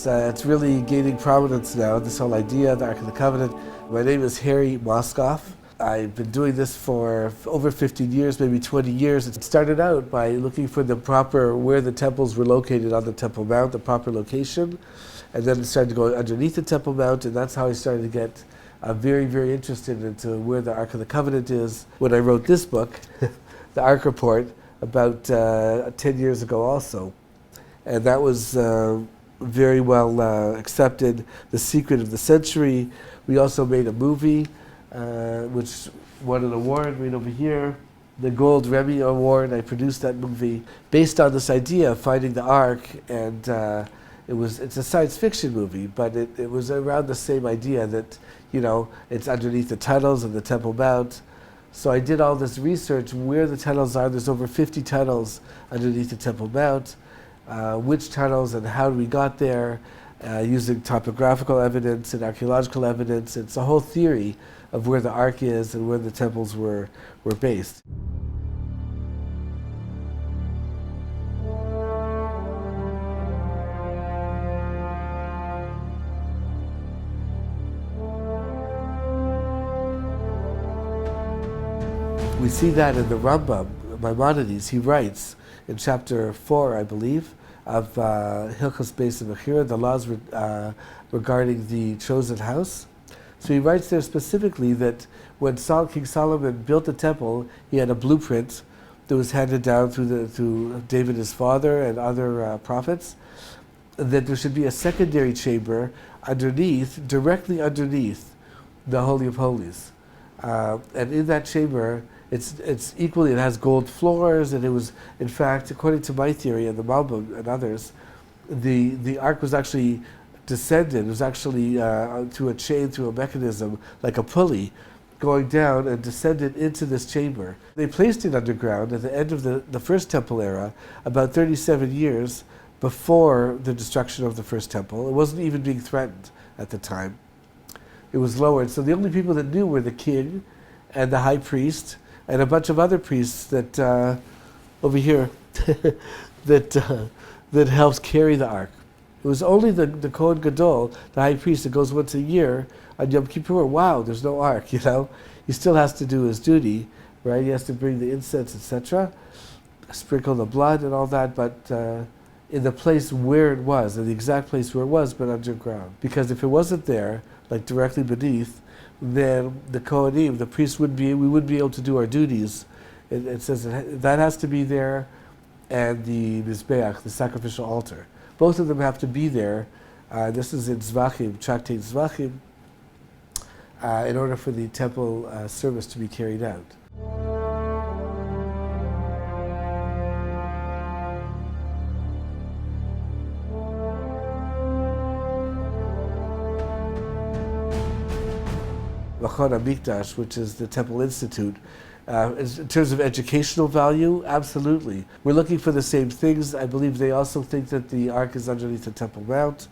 It's really gaining prominence now, this whole idea, the Ark of the Covenant. My name is Harry Moskoff. I've been doing this for over 15 years, maybe 20 years. It started out by looking for where the temples were located on the Temple Mount, the proper location. And then it started to go underneath the Temple Mount, and that's how I started to get very, very interested into where the Ark of the Covenant is. When I wrote this book, The Ark Report, about 10 years ago also. And that was very well accepted. The Secret of the Century. We also made a movie, which won an award right over here, the Gold Remy Award. I produced that movie based on this idea of finding the Ark, and it's a science fiction movie, but it was around the same idea that, you know, it's underneath the tunnels of the Temple Mount. So I did all this research where the tunnels are. There's over 50 tunnels underneath the Temple Mount. Which tunnels and how we got there, using topographical evidence and archaeological evidence. It's a whole theory of where the Ark is and where the temples were based. We see that in the Rambam, Maimonides. He writes in chapter 4, I believe, of Hilchos Beis Mechira, the laws regarding the chosen house. So he writes there specifically that when King Solomon built the temple, he had a blueprint that was handed down through David, his father, and other prophets, that there should be a secondary chamber directly underneath the Holy of Holies. And in that chamber, it's equally, it has gold floors, and it was, in fact, according to my theory and the Malbim and others, the Ark was actually descended. It was actually through a chain, through a mechanism, like a pulley, going down and descended into this chamber. They placed it underground at the end of the First Temple era, about 37 years before the destruction of the First Temple. It wasn't even being threatened at the time. It was lowered. So the only people that knew were the king and the high priest, and a bunch of other priests that, over here, that helps carry the Ark. It was only the Kohen Gadol, the high priest, that goes once a year on Yom Kippur. Wow, there's no Ark, you know? He still has to do his duty, right? He has to bring the incense, etc., sprinkle the blood and all that, but in the place where it was, in the exact place where it was, but underground. Because if it wasn't there, like directly beneath, then the Kohanim, the priests, we wouldn't be able to do our duties. It says that has to be there, and the Mizbeach, the sacrificial altar. Both of them have to be there. This is in Zvachim, Tractate Zvachim, in order for the temple service to be carried out. Machon HaMikdash, which is the Temple Institute. In terms of educational value, absolutely. We're looking for the same things. I believe they also think that the Ark is underneath the Temple Mount.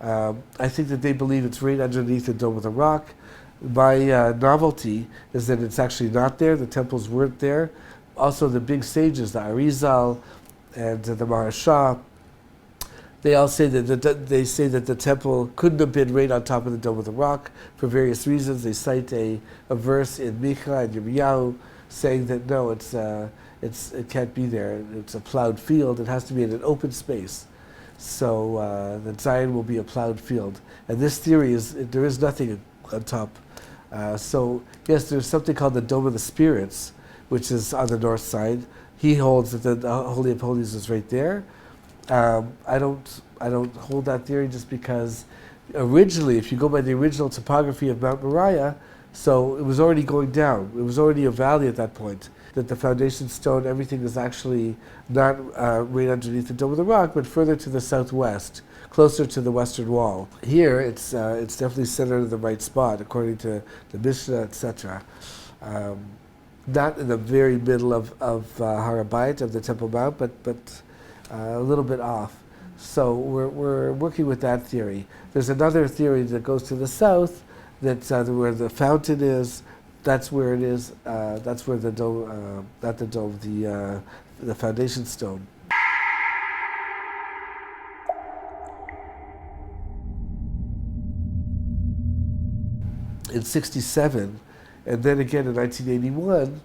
I think that they believe it's right underneath the Dome of the Rock. My novelty is that it's actually not there. The temples weren't there. Also, the big sages, the Arizal and the Maharsha, they all say that the temple couldn't have been right on top of the Dome of the Rock for various reasons. They cite a verse in Micha and Yirmiyahu saying that no, it can't be there. It's a plowed field. It has to be in an open space. So that Zion will be a plowed field. And this theory is there is nothing on top. So yes, there's something called the Dome of the Spirits, which is on the north side. He holds that the Holy of Holies is right there. I don't hold that theory just because originally, if you go by the original topography of Mount Moriah, so it was already going down. It was already a valley at that point. That the foundation stone, everything is actually not right underneath the Dome of the Rock, but further to the southwest, closer to the western wall. Here, it's definitely centered in the right spot, according to the Mishnah, etc. Not in the very middle of Har HaBayit, of the Temple Mount, but a little bit off. So we're working with that theory. There's another theory that goes to the south, that where the fountain is, that's where it is. That's where the dome, not the dome, the foundation stone. in 67, and then again in 1981,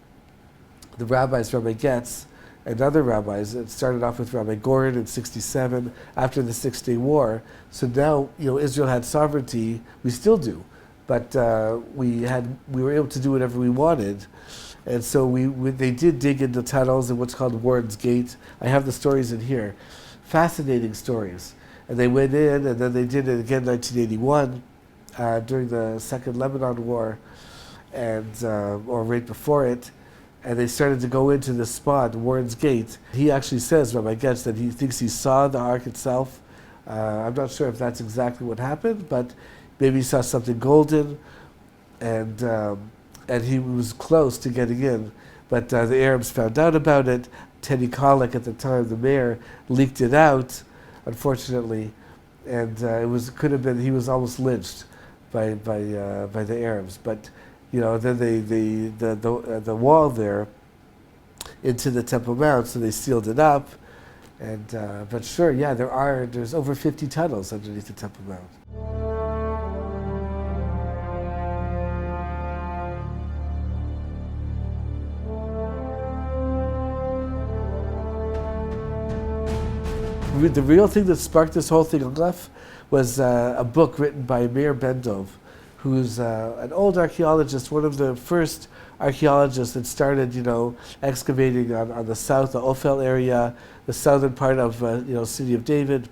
the rabbis, Rabbi Getz, and other rabbis. It started off with Rabbi Goren in 67 after the Six-Day War. So now, Israel had sovereignty. We still do, but we were able to do whatever we wanted. And so they did dig into tunnels in what's called Warren's Gate. I have the stories in here, fascinating stories. And they went in, and then they did it again in 1981 during the Second Lebanon War, and or right before it. And they started to go into this spot, Warren's Gate. He actually says, Rabbi Getz, that he thinks he saw the ark itself. I'm not sure if that's exactly what happened, but maybe he saw something golden, and he was close to getting in. But the Arabs found out about it. Teddy Kollek, at the time, the mayor, leaked it out, unfortunately, and could have been, he was almost lynched by the Arabs. But then the wall there into the Temple Mount, so they sealed it up. And but sure, yeah, there's over 50 tunnels underneath the Temple Mount. The real thing that sparked this whole thing off was a book written by Meir Ben-Dov, who's an old archaeologist, one of the first archaeologists that started, excavating on the south, the Ophel area, the southern part of, City of David.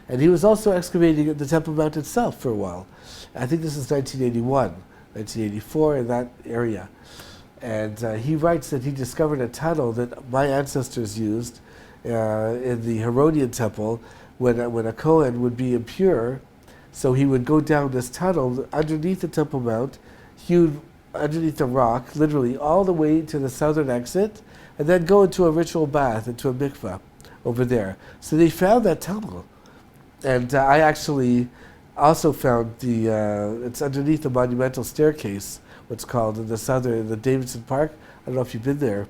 And he was also excavating at the Temple Mount itself for a while. I think this is 1981, 1984, in that area. And he writes that he discovered a tunnel that my ancestors used in the Herodian temple when a Kohen would be impure. So he would go down this tunnel underneath the Temple Mount, underneath the rock, literally all the way to the southern exit, and then go into a ritual bath, into a mikveh over there. So they found that tunnel. And I actually also found it's underneath the monumental staircase, what's called, in the Davidson Park. I don't know if you've been there.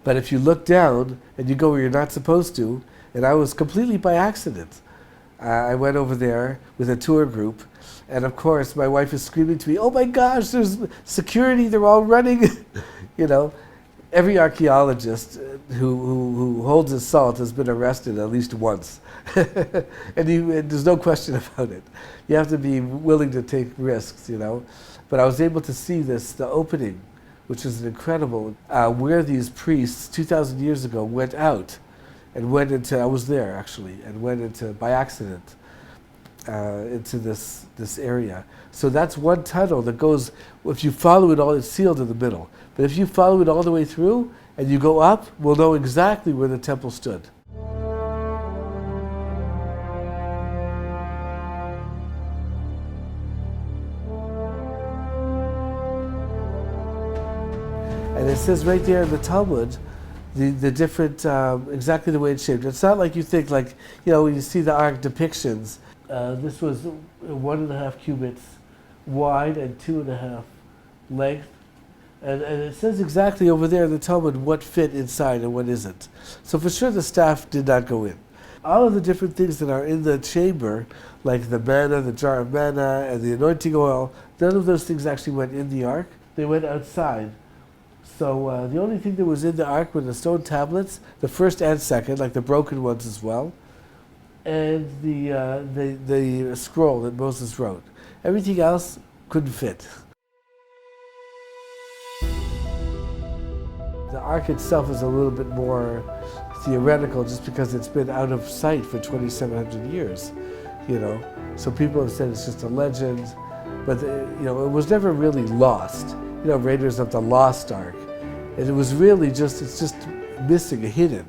But if you look down and you go where you're not supposed to, and I was completely by accident. I went over there with a tour group, and of course my wife is screaming to me, "Oh my gosh, there's security, they're all running." Every archaeologist who holds his salt has been arrested at least once. and there's no question about it. You have to be willing to take risks, But I was able to see the opening, which is incredible, where these priests 2,000 years ago went out and went into, I was there actually, and went into, by accident, into this area. So that's one tunnel that goes, if you follow it all, it's sealed in the middle. But if you follow it all the way through and you go up, we'll know exactly where the temple stood. And it says right there in the Talmud, the different, exactly the way it's shaped. It's not like you think, when you see the ark depictions, this was 1.5 cubits wide and 2.5 length. And it says exactly over there in the Talmud what fit inside and what isn't. So for sure the staff did not go in. All of the different things that are in the chamber, like the manna, the jar of manna, and the anointing oil, none of those things actually went in the ark. They went outside. So the only thing that was in the ark were the stone tablets, the first and second, like the broken ones as well, and the scroll that Moses wrote. Everything else couldn't fit. The ark itself is a little bit more theoretical just because it's been out of sight for 2,700 years, So people have said it's just a legend, but it was never really lost. Raiders of the Lost Ark. And it was really it's just missing, hidden.